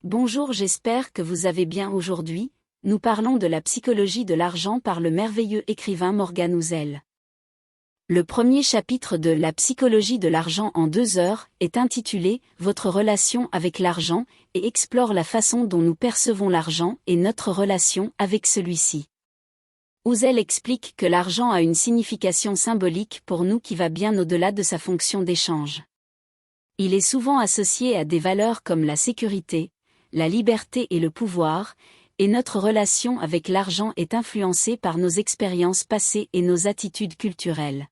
Bonjour, j'espère que vous avez bien aujourd'hui. Nous parlons de la psychologie de l'argent par le merveilleux écrivain Morgan Housel. Le premier chapitre de La psychologie de l'argent en 2 heures est intitulé « Votre relation avec l'argent » et explore la façon dont nous percevons l'argent et notre relation avec celui-ci. Housel explique que l'argent a une signification symbolique pour nous qui va bien au-delà de sa fonction d'échange. Il est souvent associé à des valeurs comme la sécurité, la liberté et le pouvoir, et notre relation avec l'argent est influencée par nos expériences passées et nos attitudes culturelles.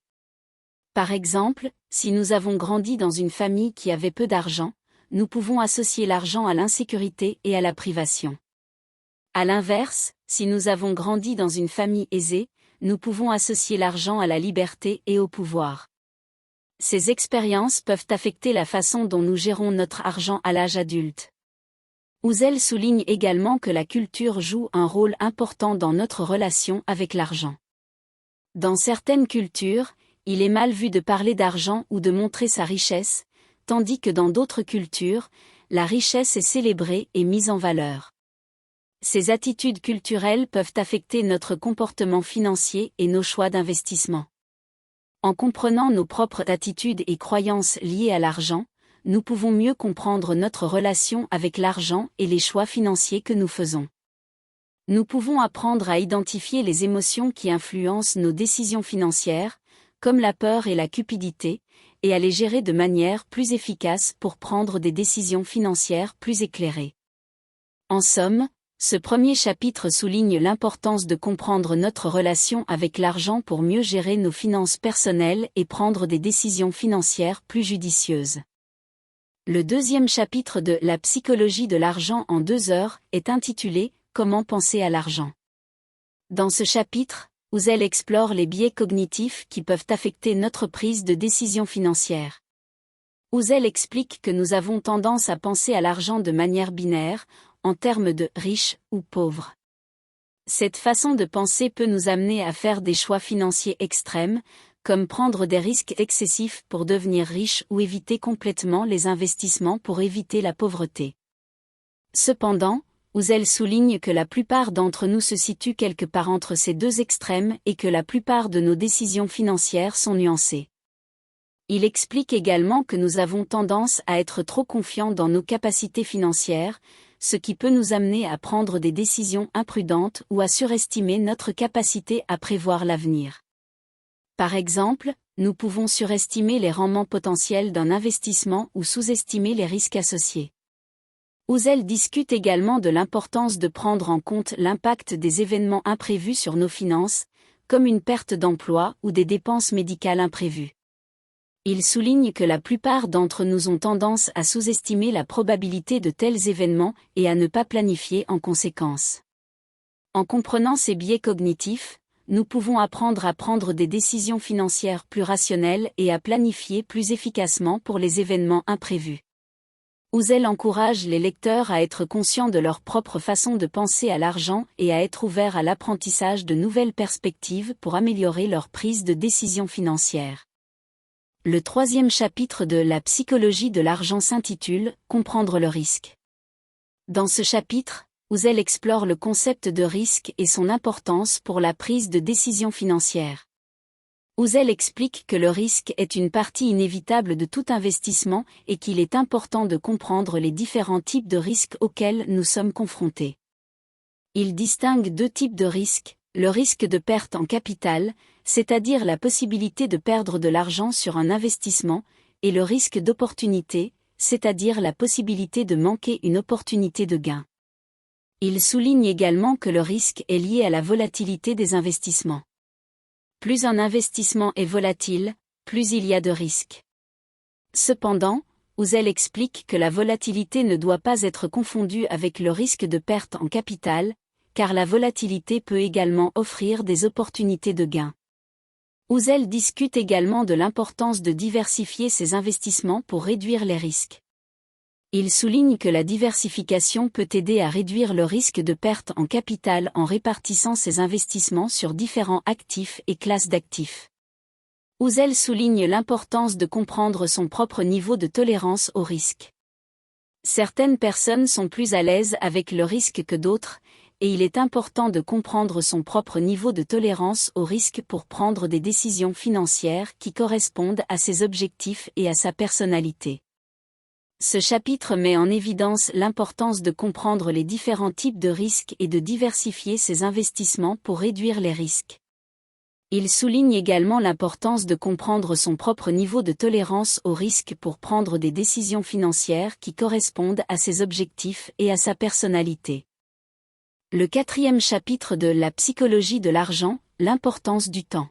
Par exemple, si nous avons grandi dans une famille qui avait peu d'argent, nous pouvons associer l'argent à l'insécurité et à la privation. À l'inverse, si nous avons grandi dans une famille aisée, nous pouvons associer l'argent à la liberté et au pouvoir. Ces expériences peuvent affecter la façon dont nous gérons notre argent à l'âge adulte. Housel souligne également que la culture joue un rôle important dans notre relation avec l'argent. Dans certaines cultures, il est mal vu de parler d'argent ou de montrer sa richesse, tandis que dans d'autres cultures, la richesse est célébrée et mise en valeur. Ces attitudes culturelles peuvent affecter notre comportement financier et nos choix d'investissement. En comprenant nos propres attitudes et croyances liées à l'argent, nous pouvons mieux comprendre notre relation avec l'argent et les choix financiers que nous faisons. Nous pouvons apprendre à identifier les émotions qui influencent nos décisions financières, comme la peur et la cupidité, et à les gérer de manière plus efficace pour prendre des décisions financières plus éclairées. En somme, ce premier chapitre souligne l'importance de comprendre notre relation avec l'argent pour mieux gérer nos finances personnelles et prendre des décisions financières plus judicieuses. Le deuxième chapitre de La psychologie de l'argent en 2 heures est intitulé « Comment penser à l'argent ». Dans ce chapitre, Housel explore les biais cognitifs qui peuvent affecter notre prise de décision financière. Housel explique que nous avons tendance à penser à l'argent de manière binaire, en termes de « riche » ou « pauvre ». Cette façon de penser peut nous amener à faire des choix financiers extrêmes, comme prendre des risques excessifs pour devenir riche ou éviter complètement les investissements pour éviter la pauvreté. Cependant, Housel souligne que la plupart d'entre nous se situent quelque part entre ces deux extrêmes et que la plupart de nos décisions financières sont nuancées. Il explique également que nous avons tendance à être trop confiants dans nos capacités financières, ce qui peut nous amener à prendre des décisions imprudentes ou à surestimer notre capacité à prévoir l'avenir. Par exemple, nous pouvons surestimer les rendements potentiels d'un investissement ou sous-estimer les risques associés. Housel discute également de l'importance de prendre en compte l'impact des événements imprévus sur nos finances, comme une perte d'emploi ou des dépenses médicales imprévues. Il souligne que la plupart d'entre nous ont tendance à sous-estimer la probabilité de tels événements et à ne pas planifier en conséquence. En comprenant ces biais cognitifs, nous pouvons apprendre à prendre des décisions financières plus rationnelles et à planifier plus efficacement pour les événements imprévus. Housel encourage les lecteurs à être conscients de leur propre façon de penser à l'argent et à être ouverts à l'apprentissage de nouvelles perspectives pour améliorer leur prise de décision financière. Le troisième chapitre de La psychologie de l'argent s'intitule « Comprendre le risque ». Dans ce chapitre, Housel explore le concept de risque et son importance pour la prise de décision financière. Housel explique que le risque est une partie inévitable de tout investissement et qu'il est important de comprendre les différents types de risques auxquels nous sommes confrontés. Il distingue 2 types de risques, le risque de perte en capital, c'est-à-dire la possibilité de perdre de l'argent sur un investissement, et le risque d'opportunité, c'est-à-dire la possibilité de manquer une opportunité de gain. Il souligne également que le risque est lié à la volatilité des investissements. Plus un investissement est volatile, plus il y a de risques. Cependant, Housel explique que la volatilité ne doit pas être confondue avec le risque de perte en capital, car la volatilité peut également offrir des opportunités de gain. Housel discute également de l'importance de diversifier ses investissements pour réduire les risques. Il souligne que la diversification peut aider à réduire le risque de perte en capital en répartissant ses investissements sur différents actifs et classes d'actifs. Housel souligne l'importance de comprendre son propre niveau de tolérance au risque. Certaines personnes sont plus à l'aise avec le risque que d'autres, et il est important de comprendre son propre niveau de tolérance au risque pour prendre des décisions financières qui correspondent à ses objectifs et à sa personnalité. Ce chapitre met en évidence l'importance de comprendre les différents types de risques et de diversifier ses investissements pour réduire les risques. Il souligne également l'importance de comprendre son propre niveau de tolérance au risque pour prendre des décisions financières qui correspondent à ses objectifs et à sa personnalité. Le 4e chapitre de La psychologie de l'argent, l'importance du temps.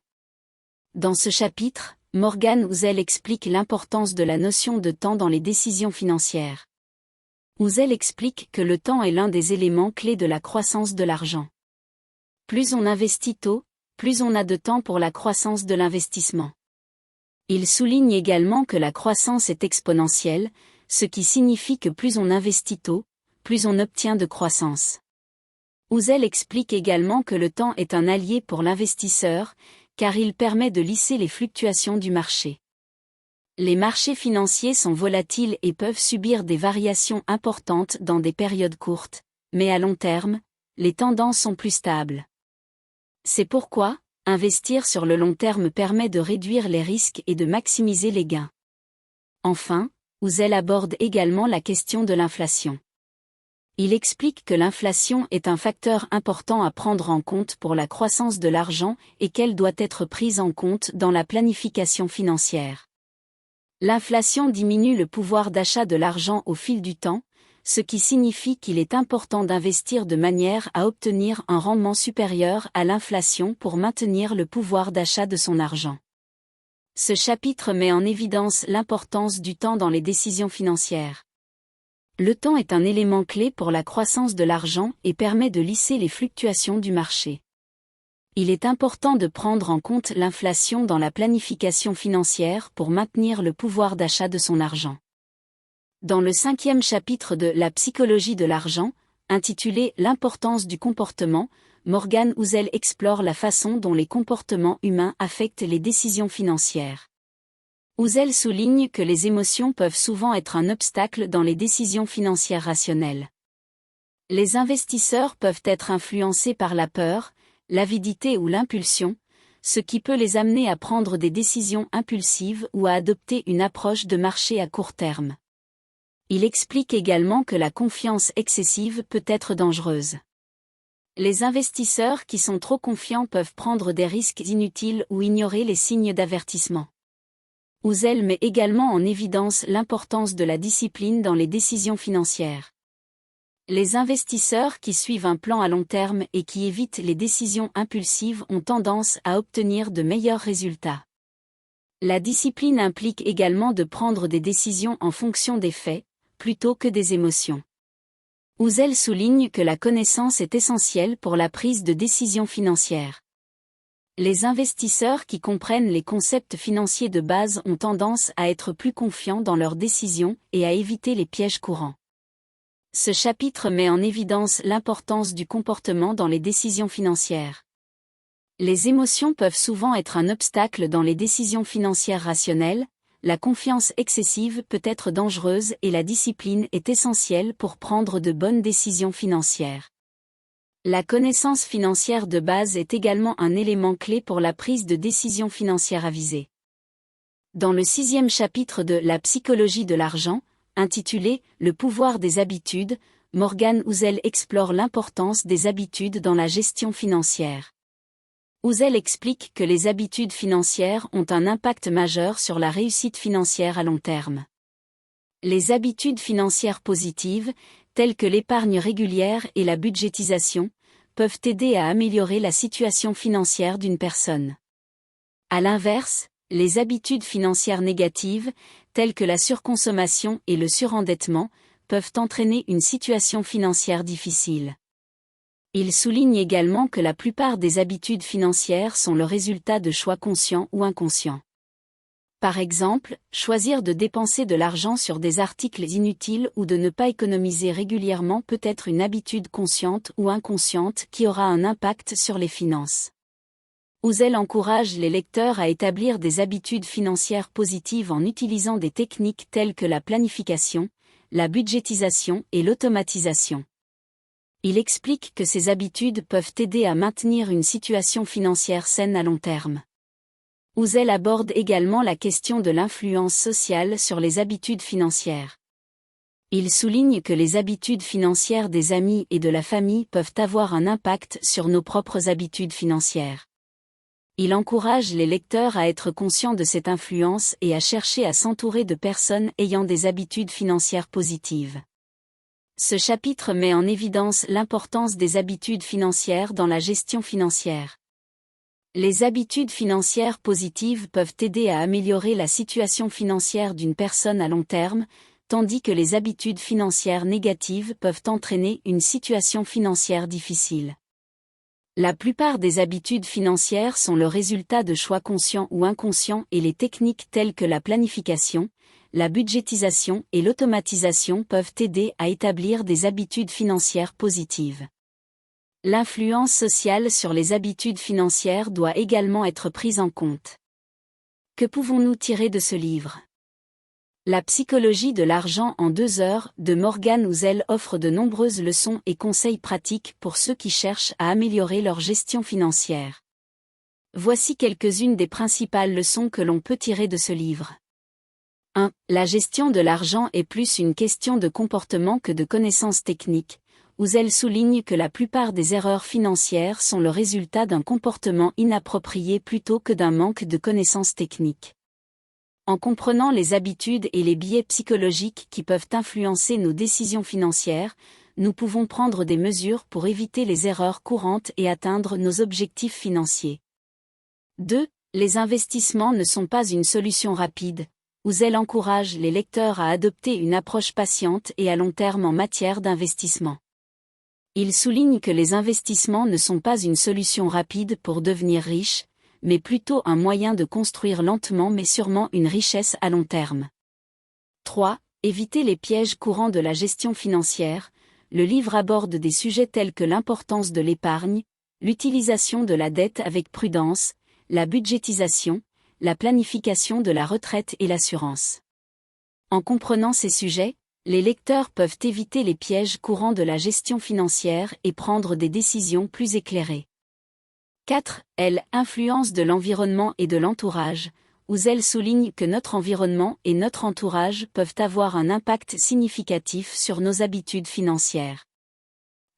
Dans ce chapitre, Morgan Housel explique l'importance de la notion de temps dans les décisions financières. Housel explique que le temps est l'un des éléments clés de la croissance de l'argent. Plus on investit tôt, plus on a de temps pour la croissance de l'investissement. Il souligne également que la croissance est exponentielle, ce qui signifie que plus on investit tôt, plus on obtient de croissance. Housel explique également que le temps est un allié pour l'investisseur, car il permet de lisser les fluctuations du marché. Les marchés financiers sont volatiles et peuvent subir des variations importantes dans des périodes courtes, mais à long terme, les tendances sont plus stables. C'est pourquoi, investir sur le long terme permet de réduire les risques et de maximiser les gains. Enfin, Housel aborde également la question de l'inflation. Il explique que l'inflation est un facteur important à prendre en compte pour la croissance de l'argent et qu'elle doit être prise en compte dans la planification financière. L'inflation diminue le pouvoir d'achat de l'argent au fil du temps, ce qui signifie qu'il est important d'investir de manière à obtenir un rendement supérieur à l'inflation pour maintenir le pouvoir d'achat de son argent. Ce chapitre met en évidence l'importance du temps dans les décisions financières. Le temps est un élément clé pour la croissance de l'argent et permet de lisser les fluctuations du marché. Il est important de prendre en compte l'inflation dans la planification financière pour maintenir le pouvoir d'achat de son argent. Dans le 5e chapitre de La psychologie de l'argent, intitulé L'importance du comportement, Morgan Housel explore la façon dont les comportements humains affectent les décisions financières. Housel souligne que les émotions peuvent souvent être un obstacle dans les décisions financières rationnelles. Les investisseurs peuvent être influencés par la peur, l'avidité ou l'impulsion, ce qui peut les amener à prendre des décisions impulsives ou à adopter une approche de marché à court terme. Il explique également que la confiance excessive peut être dangereuse. Les investisseurs qui sont trop confiants peuvent prendre des risques inutiles ou ignorer les signes d'avertissement. Housel met également en évidence l'importance de la discipline dans les décisions financières. Les investisseurs qui suivent un plan à long terme et qui évitent les décisions impulsives ont tendance à obtenir de meilleurs résultats. La discipline implique également de prendre des décisions en fonction des faits, plutôt que des émotions. Housel souligne que la connaissance est essentielle pour la prise de décisions financières. Les investisseurs qui comprennent les concepts financiers de base ont tendance à être plus confiants dans leurs décisions et à éviter les pièges courants. Ce chapitre met en évidence l'importance du comportement dans les décisions financières. Les émotions peuvent souvent être un obstacle dans les décisions financières rationnelles, la confiance excessive peut être dangereuse et la discipline est essentielle pour prendre de bonnes décisions financières. La connaissance financière de base est également un élément clé pour la prise de décisions financières avisées. Dans le 6e chapitre de La psychologie de l'argent, intitulé Le pouvoir des habitudes, Morgan Housel explore l'importance des habitudes dans la gestion financière. Housel explique que les habitudes financières ont un impact majeur sur la réussite financière à long terme. Les habitudes financières positives, telles que l'épargne régulière et la budgétisation, peuvent aider à améliorer la situation financière d'une personne. À l'inverse, les habitudes financières négatives, telles que la surconsommation et le surendettement, peuvent entraîner une situation financière difficile. Il souligne également que la plupart des habitudes financières sont le résultat de choix conscients ou inconscients. Par exemple, choisir de dépenser de l'argent sur des articles inutiles ou de ne pas économiser régulièrement peut être une habitude consciente ou inconsciente qui aura un impact sur les finances. Housel encourage les lecteurs à établir des habitudes financières positives en utilisant des techniques telles que la planification, la budgétisation et l'automatisation. Il explique que ces habitudes peuvent aider à maintenir une situation financière saine à long terme. Ouzel aborde également la question de l'influence sociale sur les habitudes financières. Il souligne que les habitudes financières des amis et de la famille peuvent avoir un impact sur nos propres habitudes financières. Il encourage les lecteurs à être conscients de cette influence et à chercher à s'entourer de personnes ayant des habitudes financières positives. Ce chapitre met en évidence l'importance des habitudes financières dans la gestion financière. Les habitudes financières positives peuvent aider à améliorer la situation financière d'une personne à long terme, tandis que les habitudes financières négatives peuvent entraîner une situation financière difficile. La plupart des habitudes financières sont le résultat de choix conscients ou inconscients et les techniques telles que la planification, la budgétisation et l'automatisation peuvent aider à établir des habitudes financières positives. L'influence sociale sur les habitudes financières doit également être prise en compte. Que pouvons-nous tirer de ce livre ? La psychologie de l'argent en 2 heures de Morgan Housel offre de nombreuses leçons et conseils pratiques pour ceux qui cherchent à améliorer leur gestion financière. Voici quelques-unes des principales leçons que l'on peut tirer de ce livre. 1. La gestion de l'argent est plus une question de comportement que de connaissances techniques. Housel souligne que la plupart des erreurs financières sont le résultat d'un comportement inapproprié plutôt que d'un manque de connaissances techniques. En comprenant les habitudes et les biais psychologiques qui peuvent influencer nos décisions financières, nous pouvons prendre des mesures pour éviter les erreurs courantes et atteindre nos objectifs financiers. 2. Les investissements ne sont pas une solution rapide. Housel encourage les lecteurs à adopter une approche patiente et à long terme en matière d'investissement. Il souligne que les investissements ne sont pas une solution rapide pour devenir riche, mais plutôt un moyen de construire lentement mais sûrement une richesse à long terme. 3. Éviter les pièges courants de la gestion financière. Le livre aborde des sujets tels que l'importance de l'épargne, l'utilisation de la dette avec prudence, la budgétisation, la planification de la retraite et l'assurance. En comprenant ces sujets, les lecteurs peuvent éviter les pièges courants de la gestion financière et prendre des décisions plus éclairées. 4. Influence de l'environnement et de l'entourage. Housel souligne que notre environnement et notre entourage peuvent avoir un impact significatif sur nos habitudes financières.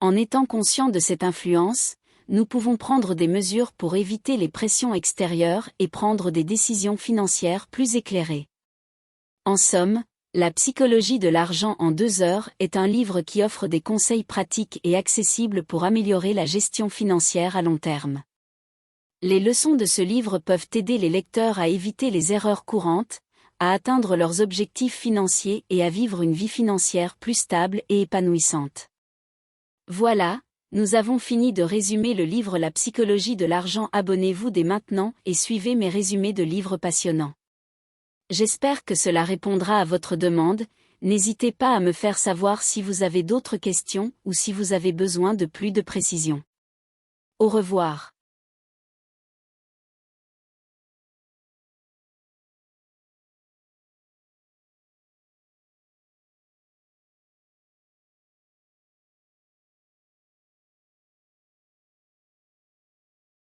En étant conscients de cette influence, nous pouvons prendre des mesures pour éviter les pressions extérieures et prendre des décisions financières plus éclairées. En somme, La psychologie de l'argent en 2 heures est un livre qui offre des conseils pratiques et accessibles pour améliorer la gestion financière à long terme. Les leçons de ce livre peuvent aider les lecteurs à éviter les erreurs courantes, à atteindre leurs objectifs financiers et à vivre une vie financière plus stable et épanouissante. Voilà, nous avons fini de résumer le livre La psychologie de l'argent. Abonnez-vous dès maintenant et suivez mes résumés de livres passionnants. J'espère que cela répondra à votre demande. N'hésitez pas à me faire savoir si vous avez d'autres questions ou si vous avez besoin de plus de précision. Au revoir.